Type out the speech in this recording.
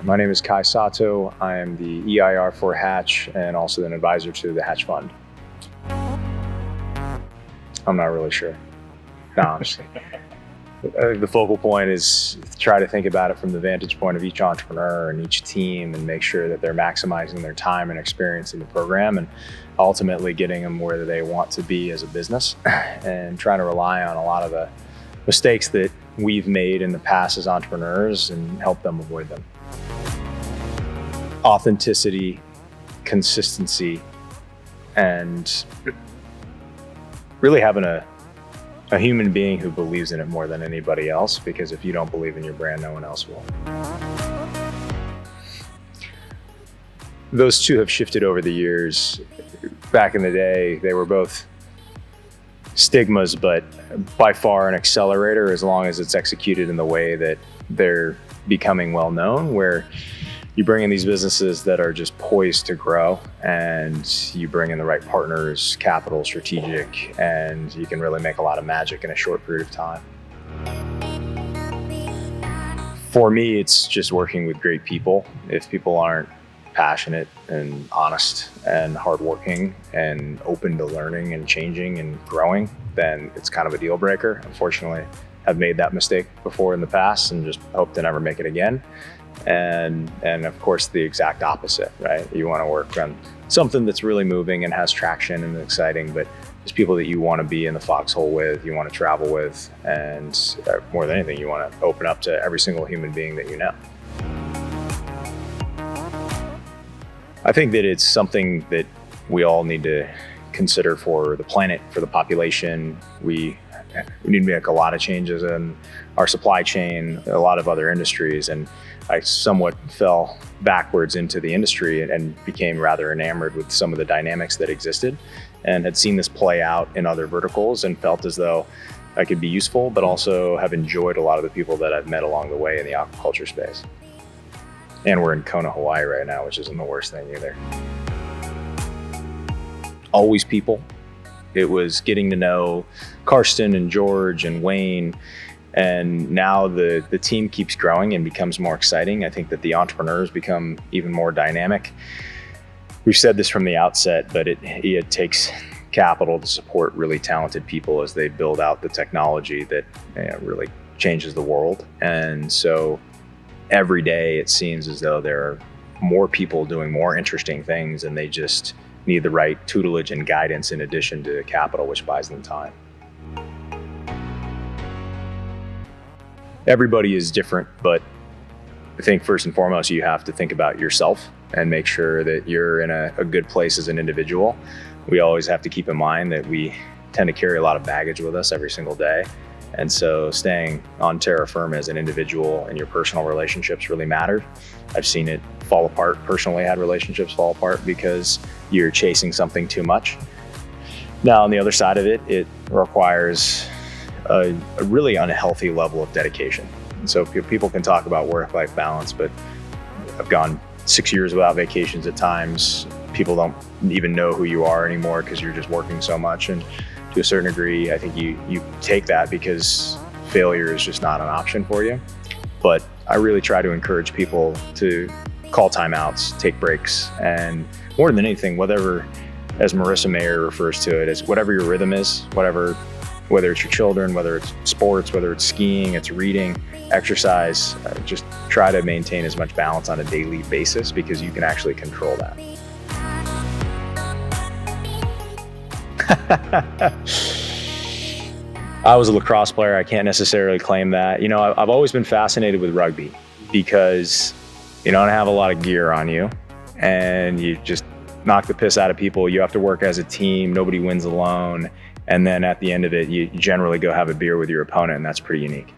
My name is Kai Sato. I am the EIR for Hatch and also an advisor to the Hatch Fund. I'm not really sure. No, I'm just kidding. I think the focal point is try to think about it from the vantage point of each entrepreneur and each team and make sure that they're maximizing their time and experience in the program and ultimately getting them where they want to be as a business and trying to rely on a lot of the mistakes that we've made in the past as entrepreneurs and help them avoid them. Authenticity, consistency, and really having a human being who believes in it more than anybody else, because if you don't believe in your brand, no one else will. Those two have shifted over the years. Back in the day, they were both stigmas, but by far an accelerator as long as it's executed in the way that they're becoming well known, where you bring in these businesses that are just poised to grow and you bring in the right partners, capital, strategic, and you can really make a lot of magic in a short period of time. For me, it's just working with great people. If people aren't passionate and honest and hardworking and open to learning and changing and growing, then it's kind of a deal breaker. Unfortunately, I've made that mistake before in the past and just hope to never make it again. And of course, the exact opposite, right? You want to work on something that's really moving and has traction and exciting, but just people that you want to be in the foxhole with, you want to travel with, and more than anything, you want to open up to every single human being that you know. I think that it's something that we all need to consider for the planet, for the population. We need to make a lot of changes in our supply chain, a lot of other industries, and I somewhat fell backwards into the industry and became rather enamored with some of the dynamics that existed and had seen this play out in other verticals and felt as though I could be useful, but also have enjoyed a lot of the people that I've met along the way in the aquaculture space. And we're in Kona, Hawaii right now, which isn't the worst thing either. Always people. It was getting to know Karsten and George and Wayne. And now the team keeps growing and becomes more exciting. I think that the entrepreneurs become even more dynamic. We've said this from the outset, but it takes capital to support really talented people as they build out the technology that really changes the world. And so every day it seems as though there are more people doing more interesting things, and they just need the right tutelage and guidance in addition to capital, which buys them time. Everybody is different, but I think first and foremost, you have to think about yourself and make sure that you're in a good place as an individual. We always have to keep in mind that we tend to carry a lot of baggage with us every single day. And so staying on terra firma as an individual and your personal relationships really matter. I've seen it fall apart. Personally, had relationships fall apart because you're chasing something too much. Now, on the other side of it, it requires a really unhealthy level of dedication. And so people can talk about work-life balance, but I've gone 6 years without vacations at times. People don't even know who you are anymore because you're just working so much. And to a certain degree, I think you take that because failure is just not an option for you. But I really try to encourage people to call timeouts, take breaks, and more than anything, whatever, as Marissa Mayer refers to it, as whatever your rhythm is, whether it's your children, whether it's sports, whether it's skiing, it's reading, exercise, just try to maintain as much balance on a daily basis because you can actually control that. I was a lacrosse player. I can't necessarily claim that. I've always been fascinated with rugby because you don't have a lot of gear on you and you just knock the piss out of people. You have to work as a team. Nobody wins alone. And then at the end of it, you generally go have a beer with your opponent, and that's pretty unique.